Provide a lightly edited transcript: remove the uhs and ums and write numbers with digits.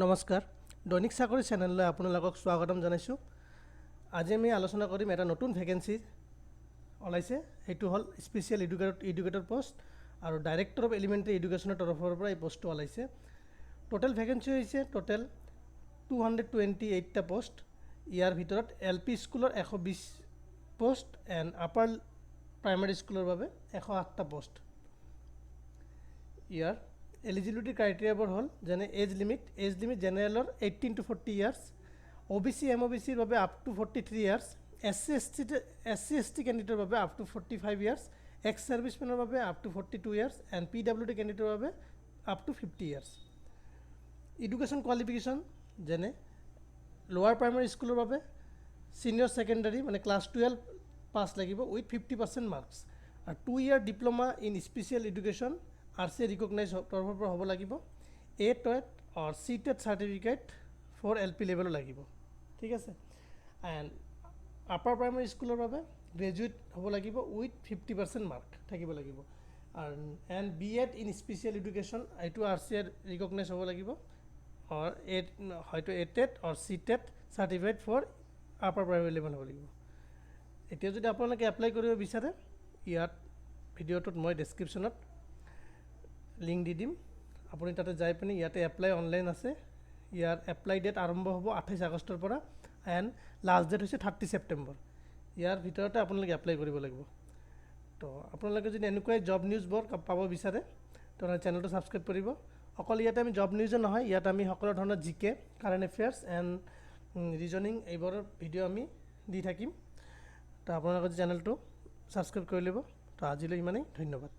নমস্কাৰ দৈনিক চাকৰি চেনেললৈ আপোনালোকক স্বাগতম জনাইছোঁ। আজি আমি আলোচনা কৰিম এটা নতুন ভেকেন্সি ওলাইছে, সেইটো হ'ল স্পেচিয়েল এডুকেটৰ পোষ্ট আৰু ডাইৰেক্টৰ অফ এলিমেণ্টাৰী এডুকেশ্যনৰ তৰফৰ পৰা এই পোষ্টটো ওলাইছে। টোটেল ভেকেন্সি হৈছে টোটেল 228টা পোষ্ট। ইয়াৰ ভিতৰত LP স্কুলৰ 120 পোষ্ট এণ্ড আপাৰ প্ৰাইমাৰী স্কুলৰ বাবে 108টা পোষ্ট। ইয়াৰ এলিজিবিলিটি ক্ৰাইটেৰিয়াবোৰ হ'ল যেনে এজ লিমিট জেনেৰেলৰ 18 to 40 ইয়াৰ্ছ, OBC MOBCৰ বাবে up to 43 years, SC ST কেণ্ডিডেটৰ বাবে আপ টু 45 ইয়াৰ্ছ, এক্স ছাৰ্ভিচমেনৰ বাবে up to 42 years and PWD কেণ্ডিডেটৰ বাবে up to 50 years. Education qualification যেনে লোৱাৰ প্ৰাইমাৰী স্কুলৰ বাবে ছিনিয়ৰ ছেকেণ্ডাৰী মানে ক্লাছ 12 পাছ লাগিব উইথ 50% মাৰ্কছ, আৰু 2 year diploma in special education RCA recognise তৰফৰ পৰা হ'ব লাগিব। TET or CTET certificate for LP লেভেলো লাগিব, ঠিক আছে। এণ্ড আপাৰ প্ৰাইমাৰী স্কুলৰ বাবে গ্ৰেজুৱেট হ'ব লাগিব উইথ 50% মাৰ্ক থাকিব লাগিব। And BEd in special education এইটো RCA ৰিকগনাইজ হ'ব লাগিব, অৰ হয়তো TET or CTET certificate for upper primary level হ'ব লাগিব। এতিয়া যদি আপোনালোকে এপ্লাই কৰিব বিচাৰে, ইয়াত ভিডিঅ'টোত মই ডেছক্ৰিপশ্যনত লিংক দি দিম, আপুনি তাতে যাই পিনি ইয়াতে এপ্লাই অনলাইন আছে। ইয়াৰ এপ্লাই ডেট আৰম্ভ হ'ব 28 আগষ্টৰ পৰা এণ্ড লাষ্ট ডেট হৈছে 30 ছেপ্টেম্বৰ। ইয়াৰ ভিতৰতে আপোনালোকে এপ্লাই কৰিব লাগিব। তো আপোনালোকে যদি এনেকুৱাই জব নিউজবোৰ পাব বিচাৰে তেনেহ'লে চেনেলটো ছাবস্ক্ৰাইব কৰিব। অকল ইয়াতে আমি জব নিউজে নহয়, ইয়াত আমি সকলো ধৰণৰ GK current affairs and reasoning এইবোৰৰ ভিডিঅ' আমি দি থাকিম। তো আপোনালোকে চেনেলটো ছাবস্ক্ৰাইব কৰি ল'ব। তো আজিলৈ ইমানেই, ধন্যবাদ।